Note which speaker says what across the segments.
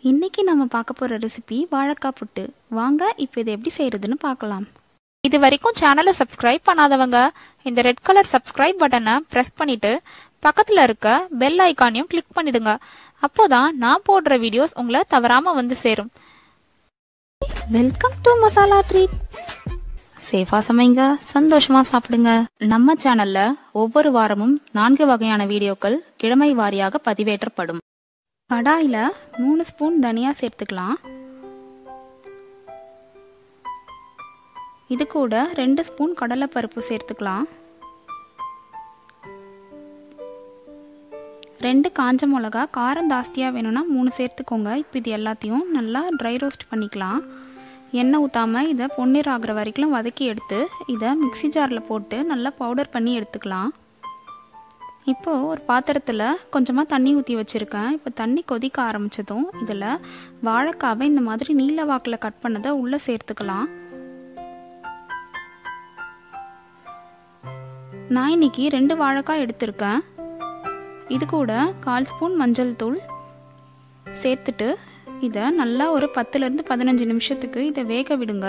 Speaker 1: இன்னைக்கு நம்ம பார்க்க போற ரெசிபி வாழைக்காய் புட்டு. வாங்க இப்போ இதை எப்படி செய்யறதுன்னு பார்க்கலாம். இது வரைக்கும் சேனலை சப்ஸ்கிரைப் பண்ணாதவங்க இந்த ரெட் கலர் சப்ஸ்கிரைப் பட்டனை பிரஸ் பண்ணிட்டு பக்கத்துல இருக்க பெல் ஐகானையும் கிளிக் பண்ணிடுங்க. அப்போதான் நான் போடுற வீடியோஸ் உங்களை தவறாம வந்து சேரும். Welcome to masala treat. சேஃபா சமைங்க, சந்தோஷமா சாப்பிடுங்க. நம்ம சேனல்ல ஒவ்வொரு வாரமும் 4 வகையான வீடியோக்கள் கிழமை வாரியாக பதிவேற்றப்படும். கடாயில 3 ஸ்பூன் தனியா சேர்த்துக்கலாம். இது கூட 2 ஸ்பூன் கடலைப்பருப்பு சேர்த்துக்கலாம். 2 காஞ்ச மிளகா, காரம் ஜாஸ்தியா வேணும்னா 3 சேர்த்துக்கோங்க. இப்போ இது எல்லாத்தையும் நல்லா ட்ரை ரோஸ்ட் பண்ணிக்கலாம். எண்ணெய் ஊற்றாம இதை பொன்னிறம் ஆகிற வரைக்கும் வதக்கி எடுத்து இதை மிக்சி ஜாரில் போட்டு நல்லா பவுடர் பண்ணி எடுத்துக்கலாம். இப்போது ஒரு பாத்திரத்தில் கொஞ்சமாக தண்ணி ஊற்றி வச்சுருக்கேன். இப்போ தண்ணி கொதிக்க ஆரம்பித்ததும் இதில் வாழைக்காவை இந்த மாதிரி நீல வாக்கில் கட் பண்ணதை உள்ளே சேர்த்துக்கலாம். நான் இன்னைக்கு 2 வாழைக்காய் எடுத்திருக்கேன். இது கூட 1/4 ஸ்பூன் மஞ்சள் தூள் சேர்த்துட்டு இதை நல்லா ஒரு 10 to 15 நிமிஷத்துக்கு இதை வேக விடுங்க.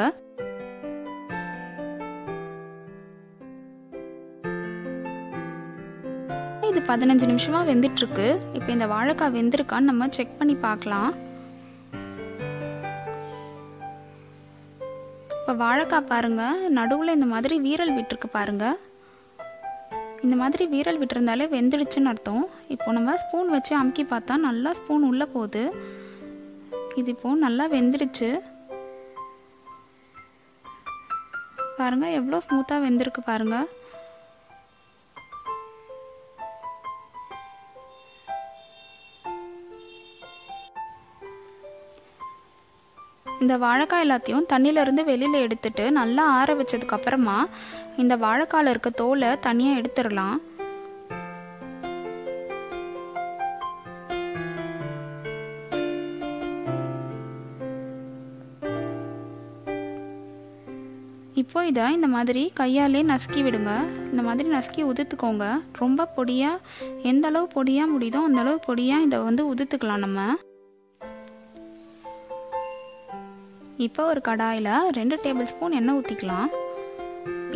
Speaker 1: இது 15 நிமிஷமா வெந்துட்டு இருக்கு. இப்போ இந்த வாழைக்காய் வெந்திருக்கான்னு நம்ம செக் பண்ணி பார்க்கலாம். இப்போ வாழைக்காய் பாருங்க, நடுவில் இந்த மாதிரி வீரல் விட்டுருக்கு பாருங்க. இந்த மாதிரி வீரல் விட்டுருந்தாலே வெந்துடுச்சுன்னு அர்த்தம். இப்போ நம்ம ஸ்பூன் வச்சு அமுக்கி பார்த்தா நல்லா ஸ்பூன் உள்ள போகுது. இது இப்போ நல்லா வெந்துடுச்சு பாருங்க, எவ்வளோ ஸ்மூத்தா வெந்திருக்கு பாருங்க. இந்த வாழைக்காய் எல்லாத்தையும் தண்ணியில இருந்து வெளியில எடுத்துட்டு நல்லா ஆற வச்சதுக்கு அப்புறமா இந்த வாழைக்காயில இருக்க தோலை தனியா எடுத்துடலாம். இப்போ இதை இந்த மாதிரி கையாலே நசுக்கி விடுங்க. இந்த மாதிரி நசுக்கி உதுத்துக்கோங்க. ரொம்ப பொடியா, எந்த அளவு பொடியா முடியுதோ அந்த அளவு பொடியா இதை உதுத்துக்கலாம். நம்ம இப்போ ஒரு கடாயில் 2 டேபிள் ஸ்பூன் எண்ணெய் ஊற்றிக்கலாம்.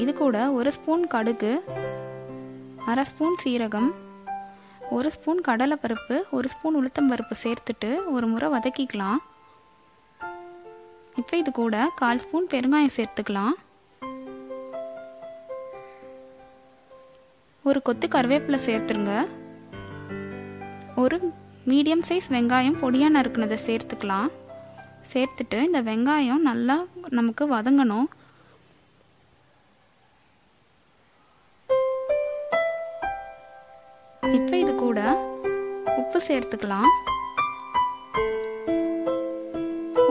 Speaker 1: இது கூட 1 ஸ்பூன் கடுகு, 1/2 ஸ்பூன் சீரகம், 1 ஸ்பூன் கடலைப்பருப்பு, 1 ஸ்பூன் உளுத்தம்பருப்பு சேர்த்துட்டு ஒரு முறை வதக்கிக்கலாம். இப்போ இது கூட 1/4 ஸ்பூன் பெருங்காயம் சேர்த்துக்கலாம். ஒரு கொத்து கருவேப்பிலை சேர்த்துருங்க. ஒரு மீடியம் சைஸ் வெங்காயம் பொடியா நறுக்குனதை சேர்த்துக்கலாம். சேர்த்துட்டு இந்த வெங்காயம் நல்லா நமக்கு வதங்கணும். இப்போ இது கூட உப்பு சேர்த்துக்கலாம்.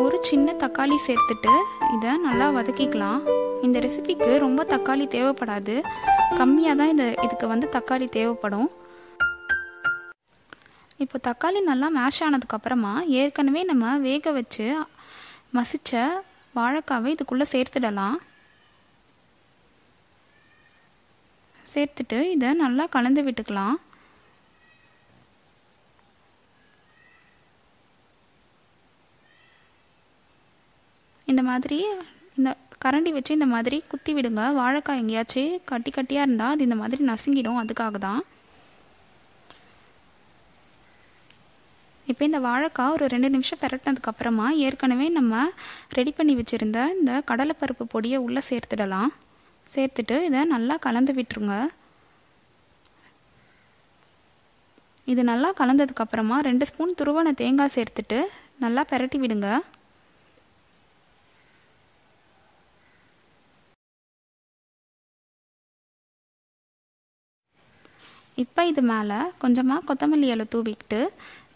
Speaker 1: ஒரு சின்ன தக்காளி சேர்த்துட்டு இதை நல்லா வதக்கிக்கலாம். இந்த ரெசிபிக்கு ரொம்ப தக்காளி தேவைப்படாது, கம்மியாக தான் இதுக்கு தக்காளி தேவைப்படும். இப்போ தக்காளி நல்லா மேஷ் ஆனதுக்கு அப்புறமா ஏற்கனவே நம்ம வேக வச்சு மசிச்ச வாழைக்காவை இதுக்குள்ளே சேர்த்துடலாம். சேர்த்துட்டு இதை நல்லா கலந்து விட்டுக்கலாம். இந்த மாதிரி இந்த கரண்டி வச்சு இந்த மாதிரி குத்தி விடுங்க. வாழைக்காய் எங்கேயாச்சும் கட்டி கட்டியாக இருந்தால் அது இந்த மாதிரி நசுங்கிடும், அதுக்காக தான். இப்போ இந்த வாழைக்காய் ஒரு 2 நிமிஷம் பெரட்டினதுக்கு அப்புறமா ஏற்கனவே நம்ம ரெடி பண்ணி வச்சுருந்த இந்த கடலைப்பருப்பு பொடியை உள்ளே சேர்த்துடலாம். சேர்த்துட்டு இதை நல்லா கலந்து விட்டுருங்க. இது நல்லா கலந்ததுக்கு அப்புறமா 2 ஸ்பூன் துருவன தேங்காய் சேர்த்துட்டு நல்லா பெரட்டி விடுங்க. இப்போ இது மேலே கொஞ்சமாக கொத்தமல்லி இலை தூவிக்கிட்டு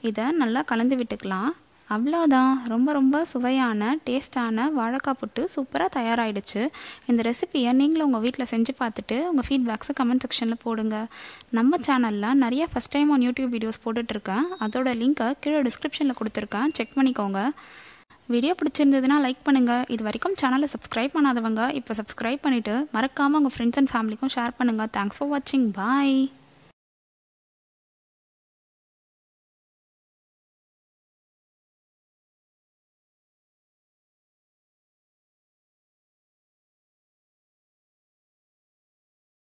Speaker 1: இதை நல்லா கலந்து விட்டுக்கலாம். அவ்வளோதான், ரொம்ப ரொம்ப சுவையான டேஸ்டான வாழைக்காய் புட்டு சூப்பராக தயாராகிடுச்சு. இந்த ரெசிபியை நீங்களும் உங்கள் வீட்டில் செஞ்சு பார்த்துட்டு உங்கள் ஃபீட்பேக்ஸை கமெண்ட் செக்ஷனில் போடுங்க. நம்ம சேனலில் நிறைய first time on YouTube videos போட்டுட்ருக்கேன். அதோட லிங்க்கை கீழே டிஸ்கிரிப்ஷனில் கொடுத்துருக்கேன், செக் பண்ணிக்கோங்க. வீடியோ பிடிச்சிருந்ததுன்னா லைக் பண்ணுங்கள். இது வரைக்கும் சேனலை சப்ஸ்கிரைப் பண்ணாதவங்க இப்போ சப்ஸ்கிரைப் பண்ணிவிட்டு மறக்காமல் உங்கள் ஃப்ரெண்ட்ஸ் அண்ட் ஃபேமிலிக்கும் ஷேர் பண்ணுங்கள். தேங்க்ஸ் ஃபார் வாட்சிங். பாய்.